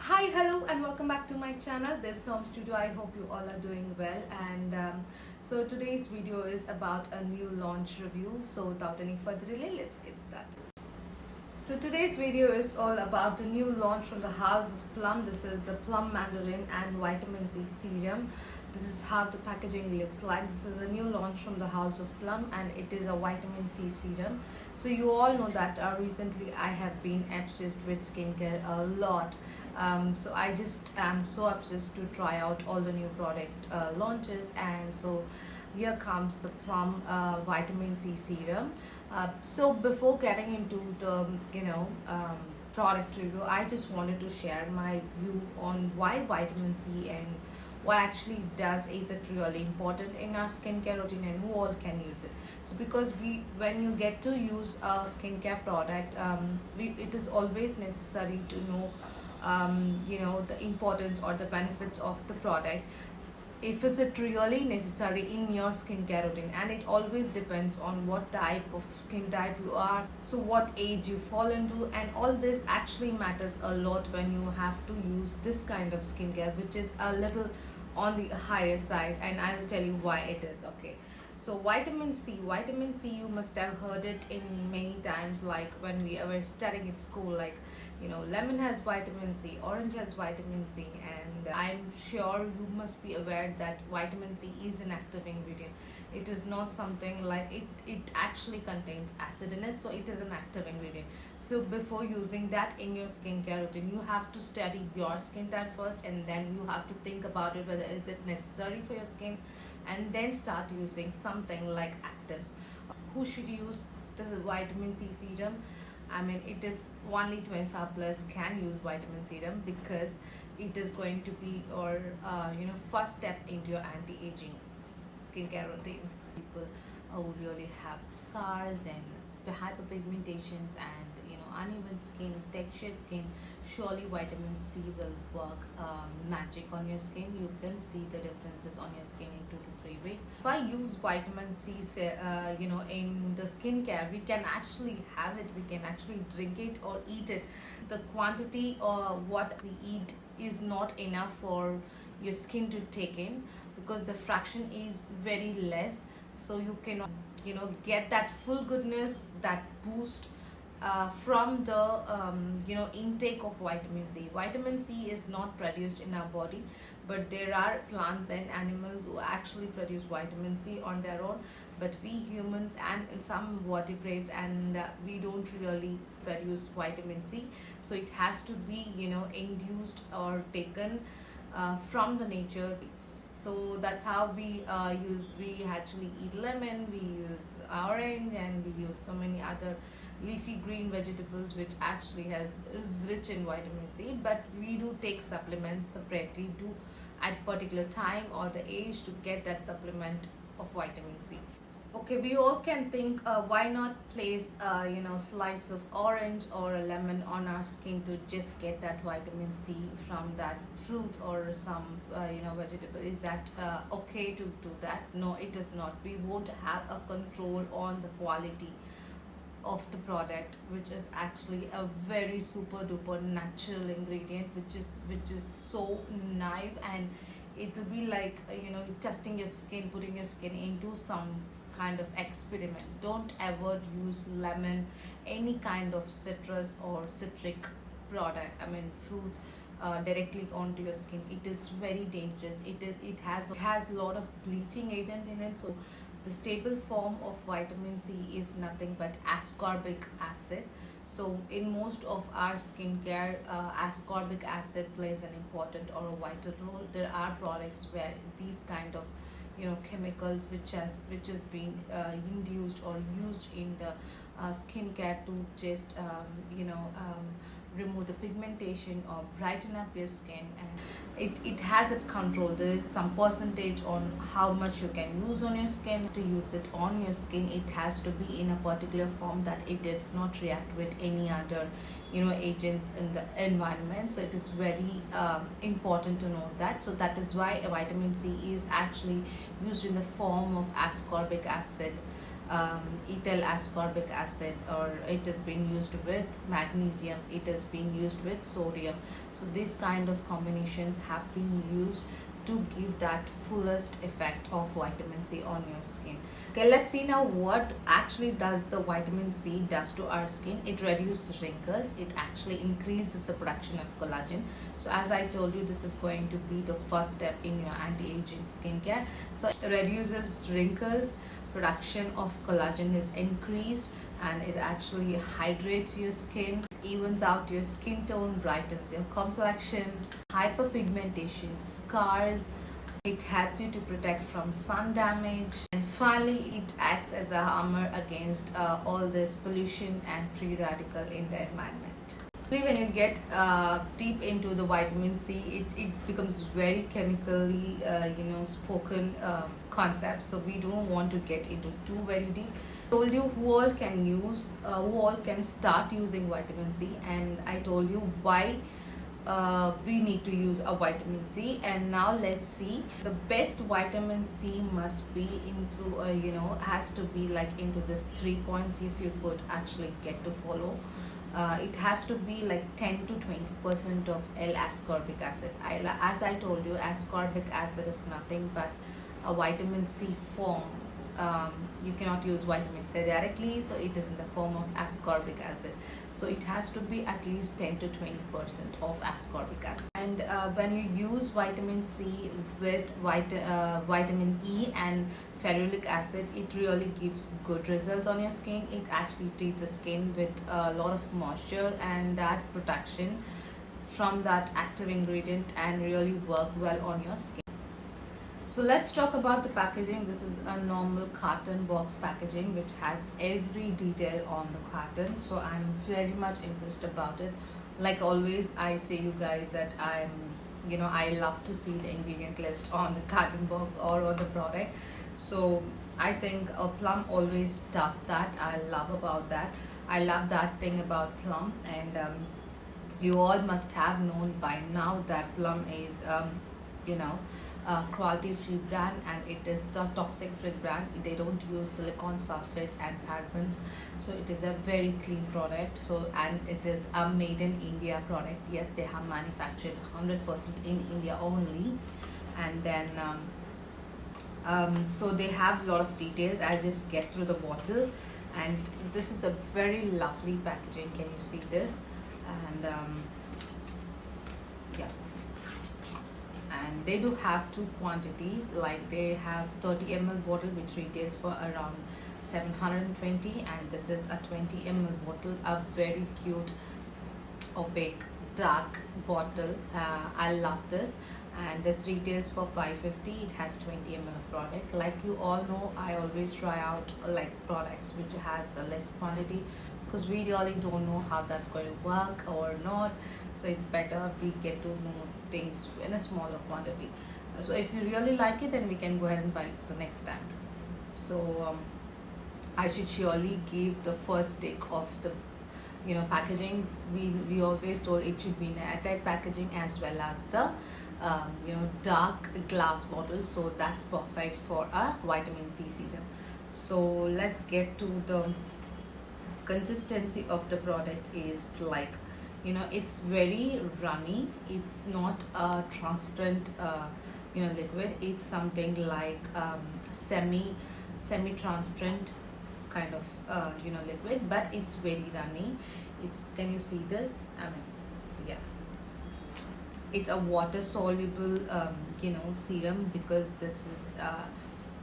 Hi, hello, and welcome back to my channel, Dev's Home Studio. I hope you all are doing well. And so today's video is about a new launch review. So without any further delay, let's get started. So today's video is all about the new launch from the House of Plum. This is the Plum Mandarin and Vitamin C Serum. This is how the packaging looks like. This is a new launch from the House of Plum and it is a vitamin C serum. So you all know that recently I have been obsessed with skincare a lot. So I just am so obsessed to try out all the new product launches, and so here comes the Plum vitamin C serum. So before getting into the product review, I just wanted to share my view on why vitamin C and what actually does, is it really important in our skincare routine, and who all can use it. So because when you get to use a skincare product, it is always necessary to know the importance or the benefits of the product, if is it really necessary in your skincare routine. And it always depends on what type of skin type you are, so what age you fall into, and all this actually matters a lot when you have to use this kind of skincare, which is a little on the higher side, and I will tell you why it is. Okay, so vitamin C, you must have heard it in many times, like when we were studying at school, like lemon has vitamin C, orange has vitamin C, and I'm sure you must be aware that vitamin C is an active ingredient. It is not something like it actually contains acid in it, so it is an active ingredient. So before using that in your skincare routine, you have to study your skin type first, and then you have to think about it, whether is it necessary for your skin, and then start using something like actives. Who should use the vitamin C serum? I mean, it is only 25 plus can use vitamin serum, because it is going to be your first step into your anti-aging skincare routine. People who really have scars and hyperpigmentations and uneven skin, textured skin, surely vitamin C will work magic on your skin. You can see the differences on your skin in 2 to 3 weeks. If I use vitamin C in the skincare, we can actually have it, we can actually drink it or eat it. The quantity or what we eat is not enough for your skin to take in, because the fraction is very less, so you cannot get that full goodness, that boost from the intake of vitamin C. Vitamin C is not produced in our body, but there are plants and animals who actually produce vitamin C on their own. But we humans and some vertebrates, and we don't really produce vitamin C, so it has to be induced or taken from the nature. So that's how we actually eat lemon, we use orange, and we use so many other leafy green vegetables which actually is rich in vitamin C. But we do take supplements separately to at particular time or the age to get that supplement of vitamin C. Okay, we all can think, why not place slice of orange or a lemon on our skin to just get that vitamin C from that fruit or some vegetable. Is that okay to do that? No, it is not. We won't have a control on the quality of the product, which is actually a very super duper natural ingredient, which is so naive, and it will be like testing your skin, putting your skin into some kind of experiment. Don't ever use lemon, any kind of citrus or citric product, I mean fruits, directly onto your skin. It is very dangerous. It has a lot of bleaching agent in it. So the stable form of vitamin C is nothing but ascorbic acid. So in most of our skincare, ascorbic acid plays an important or a vital role. There are products where these kind of chemicals which has been induced or used in the skincare to just remove the pigmentation or brighten up your skin, and it has it control. There is some percentage on how much you can use on your skin. To use it on your skin, it has to be in a particular form that it does not react with any other agents in the environment. So it is very important to know that. So that is why vitamin C is actually used in the form of ascorbic acid. ethyl ascorbic acid, or it is being used with magnesium, it is being used with sodium. So these kind of combinations have been used to give that fullest effect of vitamin C on your skin. Okay, let's see now what actually does the vitamin C does to our skin. It reduces wrinkles, it actually increases the production of collagen. So as I told you, this is going to be the first step in your anti-aging skincare. So it reduces wrinkles, production of collagen is increased, and it actually hydrates your skin, evens out your skin tone, brightens your complexion, hyperpigmentation, scars. It helps you to protect from sun damage, and finally it acts as a armor against all this pollution and free radical in the environment. When you get deep into the vitamin C, it becomes very chemically spoken concept, so we don't want to get into too very deep. Told you who all can use, who all can start using vitamin C, and I told you why we need to use a vitamin C. And now let's see, the best vitamin C must be into has to be like into this 3 points if you could actually get to follow. It has to be like 10 to 20% of L-ascorbic acid. As I told you, ascorbic acid is nothing but a vitamin C form. You cannot use vitamin C directly, so it is in the form of ascorbic acid. So it has to be at least 10 to 20% of ascorbic acid. And when you use vitamin C with vitamin E and ferulic acid, it really gives good results on your skin. It actually treats the skin with a lot of moisture and that protection from that active ingredient, and really work well on your skin. So let's talk about the packaging. This is a normal carton box packaging which has every detail on the carton. So I'm very much impressed about it. Like always, I say you guys that I love to see the ingredient list on the carton box or on the product. So I think Plum always does that. I love about that. I love that thing about Plum. And you all must have known by now that Plum is cruelty free brand, and it is the toxic free brand. They don't use silicon sulfate and parabens, so it is a very clean product. So, and it is a made in India product. Yes, they have manufactured 100% in India only. And then so they have a lot of details. I'll just get through the bottle, and this is a very lovely packaging. Can you see this? And yeah, and they do have two quantities. Like they have 30 ml bottle which retails for around 720, and this is a 20 ml bottle, a very cute opaque dark bottle. I love this, and this retails for 550. It has 20 ml of product. Like you all know, I always try out like products which has the less quantity, because we really don't know how that's going to work or not. So it's better we get to know things in a smaller quantity. So if you really like it, then we can go ahead and buy it the next time. So I should surely give the first take of the packaging. We always told it should be in a airtight packaging, as well as the dark glass bottle. So that's perfect for a vitamin C serum. So let's get to the consistency of the product. Is like, it's very runny. It's not a transparent liquid. It's something like semi transparent kind of liquid, but it's very runny. Can you see this? I mean, yeah, it's a water soluble serum, because this is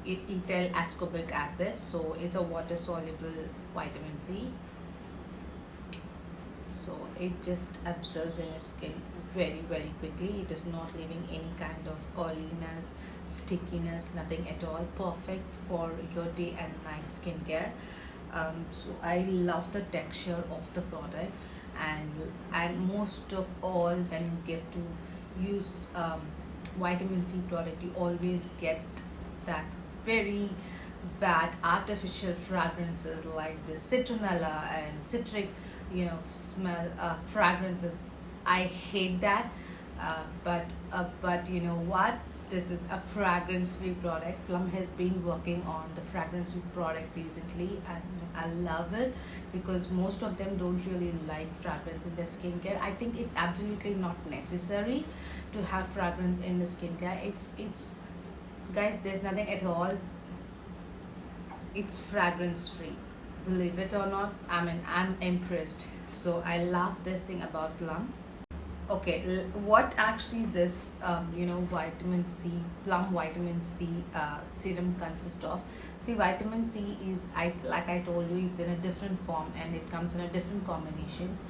ethyl ascorbic acid, so it's a water soluble vitamin C. So it just absorbs in your skin very quickly. It is not leaving any kind of oiliness, stickiness, nothing at all. Perfect for your day and night skincare. So I love the texture of the product, and most of all, when you get to use vitamin C product, you always get that very bad artificial fragrances like the citronella and citric smell fragrances. I hate that, but you know what, this is a fragrance-free product. Plum has been working on the fragrance-free product recently, and I love it because most of them don't really like fragrance in their skincare. I think it's absolutely not necessary to have fragrance in the skincare. It's guys, there's nothing at all. It's fragrance-free. Believe it or not, I mean, I'm impressed. So I love this thing about Plum. Okay, what actually this vitamin C, Plum vitamin C serum consists of? See, vitamin C is, like I told you, it's in a different form and it comes in a different combinations.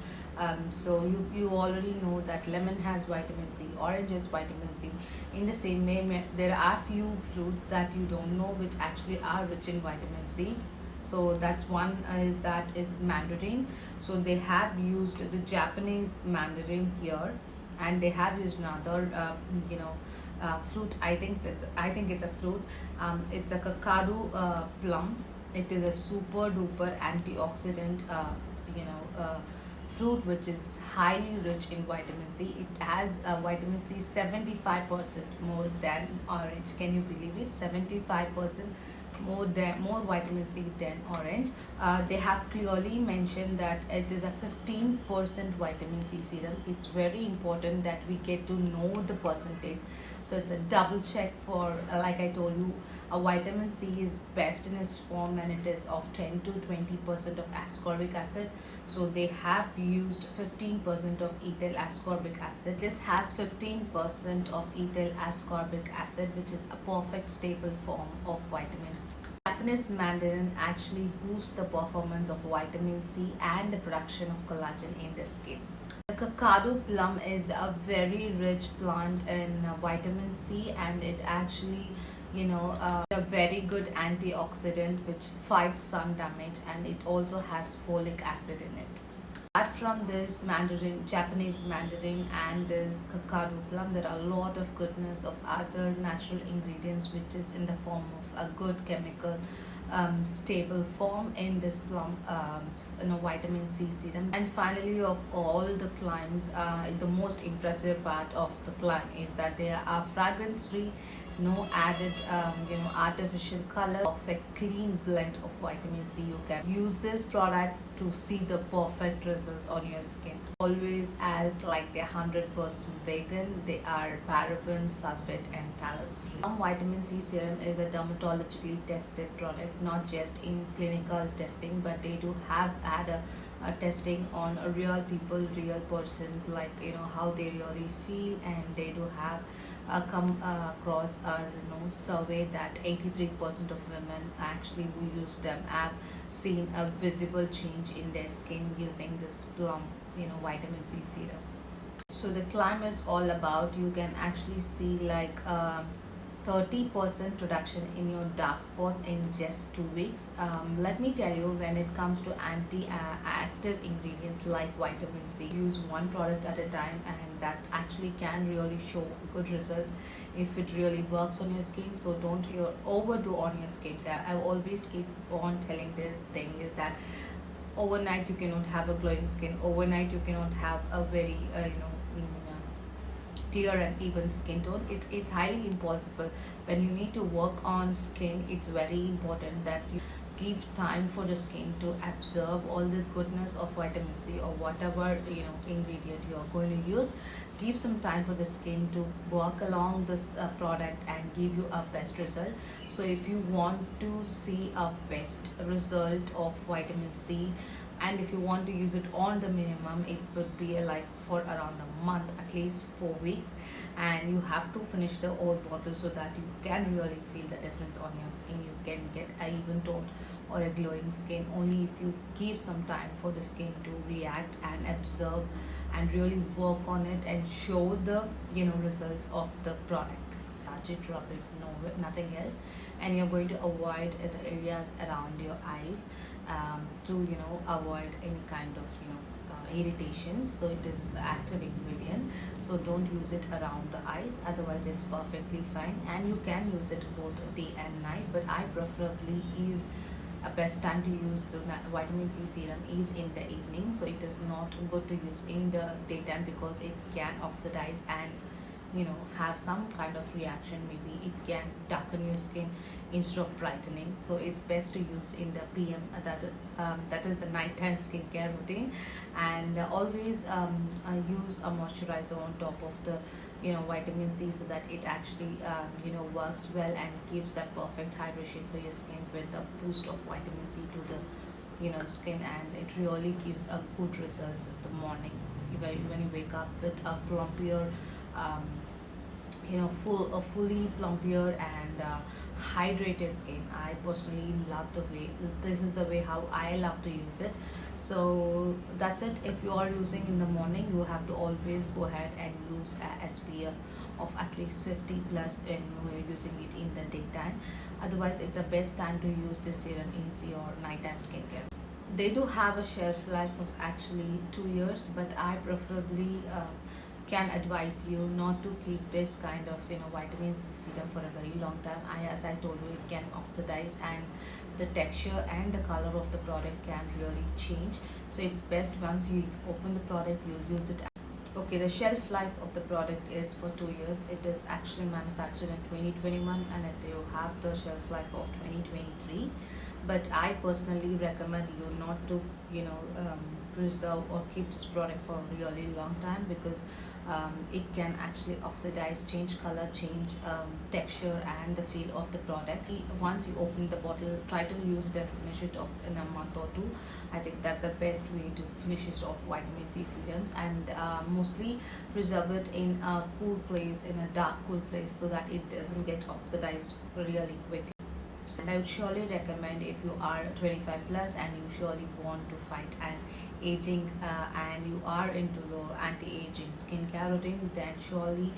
So you already know that lemon has vitamin C, orange has vitamin C. In the same way, there are few fruits that you don't know which actually are rich in vitamin C. So that's one is mandarin. So they have used the Japanese mandarin here, and they have used another fruit. I think it's a fruit. It's a kakadu plum. It is a super duper antioxidant fruit which is highly rich in vitamin C. It has vitamin C 75% more than orange. Can you believe it? 75% more vitamin C than orange. They have clearly mentioned that it is a 15% vitamin C serum. It's very important that we get to know the percentage. So it's a double check for, like I told you, a vitamin C is best in its form when it is of 10 to 20% of ascorbic acid. So they have used 15% of ethyl ascorbic acid. This has 15% of ethyl ascorbic acid, which is a perfect staple form of vitamin C. Japanese mandarin actually boosts the performance of vitamin C and the production of collagen in the skin. The kakadu plum is a very rich plant in vitamin C, and it actually a very good antioxidant which fights sun damage, and it also has folic acid in it. Apart from this Japanese mandarin and this kakadu plum, there are a lot of goodness of other natural ingredients which is in the form of a good chemical stable form in this plum vitamin C serum. And finally, of all the climbs, the most impressive part of the climb is that they are fragrance free, no added artificial color, perfect clean blend of vitamin C. You can use this product to see the perfect results on your skin. Always, as like they're 100% vegan, they are paraben, sulfate and phthalate free. Vitamin C serum is a dermatologically tested product, not just in clinical testing, but they do have had a testing on real people, real persons, like how they really feel. And they do have come across a survey that 83% of women actually who use them have seen a visible change in their skin using this plum vitamin C serum. So the climb is all about, you can actually see like 30% reduction in your dark spots in just 2 weeks. Let me tell you, when it comes to anti-active ingredients like vitamin C, use one product at a time, and that actually can really show good results if it really works on your skin. So don't overdo on your skincare. I always keep on telling this thing is that overnight you cannot have a glowing skin. Overnight you cannot have a very clear and even skin tone. It's highly impossible. When you need to work on skin, it's very important that you give time for the skin to absorb all this goodness of vitamin C or whatever ingredient you are going to use. Give some time for the skin to work along this product and give you a best result. So if you want to see a best result of vitamin C, and if you want to use it on the minimum, it would be like for around a month, at least 4 weeks, and you have to finish the whole bottle so that you can really feel the difference on your skin. You can get a even toned or a glowing skin only if you give some time for the skin to react and absorb and really work on it and show the results of the product. Touch it, rub it, nothing else, and you're going to avoid the areas around your eyes to avoid any kind of irritations. So it is the active ingredient, so don't use it around the eyes, otherwise it's perfectly fine. And you can use it both day and night, but I preferably is a best time to use the vitamin C serum is in the evening. So it is not good to use in the daytime because it can oxidize and have some kind of reaction. Maybe it can darken your skin instead of brightening, so it's best to use in the PM, that is the nighttime skincare routine. And always use a moisturizer on top of the vitamin C, so that it actually works well and gives that perfect hydration for your skin with a boost of vitamin C to the skin. And it really gives a good results in the morning when you wake up with a plumpier, um, a fully plumpier and hydrated skin. I personally love the way, this is the way how I love to use it. So that's it. If you are using in the morning, you have to always go ahead and use a SPF of at least 50 plus when you are using it in the daytime. Otherwise, it's the best time to use this serum is your nighttime skincare. They do have a shelf life of actually 2 years, but I preferably can advise you not to keep this kind of vitamin C serum for a very long time. As I told you, it can oxidize, and the texture and the color of the product can really change. So it's best once you open the product, you use it. Okay, the shelf life of the product is for 2 years. It is actually manufactured in 2021, and you have the shelf life of 2023. But I personally recommend you not to preserve or keep this product for a really long time, because it can actually oxidize, change color, change texture and the feel of the product. Once you open the bottle, try to use it and finish it off in a month or two. I think that's the best way to finish it off vitamin C serums. And mostly preserve it in a cool place, in a dark cool place, so that it doesn't get oxidized really quickly. And I would surely recommend, if you are 25 plus and you surely want to fight an aging, and you are into your anti-aging skincare routine, then surely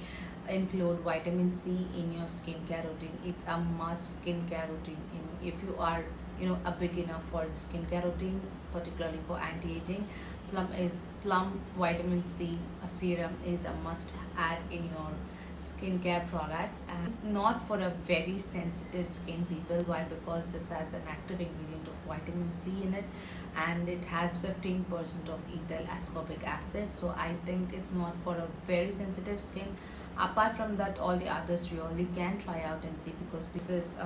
include vitamin C in your skincare routine. It's a must skincare routine. If you are a beginner for the skincare routine, particularly for anti-aging, plum vitamin C serum is a must add in your skincare products. And it's not for a very sensitive skin people. Why? Because this has an active ingredient of vitamin C in it, and it has 15% of ethyl ascorbic acid. So I think it's not for a very sensitive skin. Apart from that, all the others you only can try out and see, because this is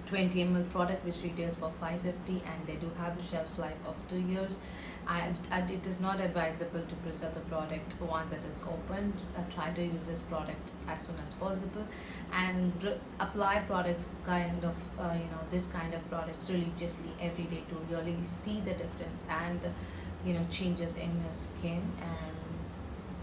20 ml product which retails for 550, and they do have a shelf life of 2 years. And it is not advisable to preserve the product once it is opened. Try to use this product as soon as possible, and apply products kind of this kind of products religiously every day to really see the difference and changes in your skin. And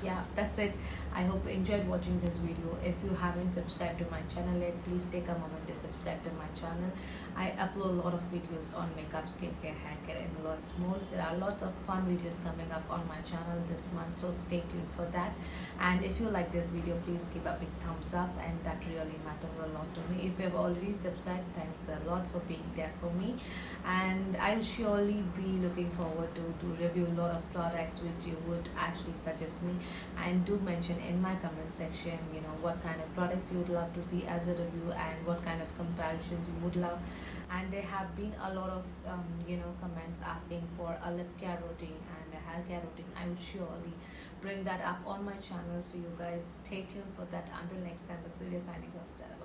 yeah, that's it. I hope you enjoyed watching this video. If you haven't subscribed to my channel yet, please take a moment to subscribe to my channel. I upload a lot of videos on makeup, skincare, haircare and lots more. There are lots of fun videos coming up on my channel this month, so stay tuned for that. And if you like this video, please give a big thumbs up, and that really matters a lot to me. If you have already subscribed, thanks a lot for being there for me. And I will surely be looking forward to review a lot of products which you would actually suggest me. And do mention in my comment section what kind of products you would love to see as a review, and what kind of comparisons you would love. And there have been a lot of comments asking for a lip care routine and a hair care routine. I would surely bring that up on my channel for you guys. Stay tuned for that. Until next time, it's Surya signing off.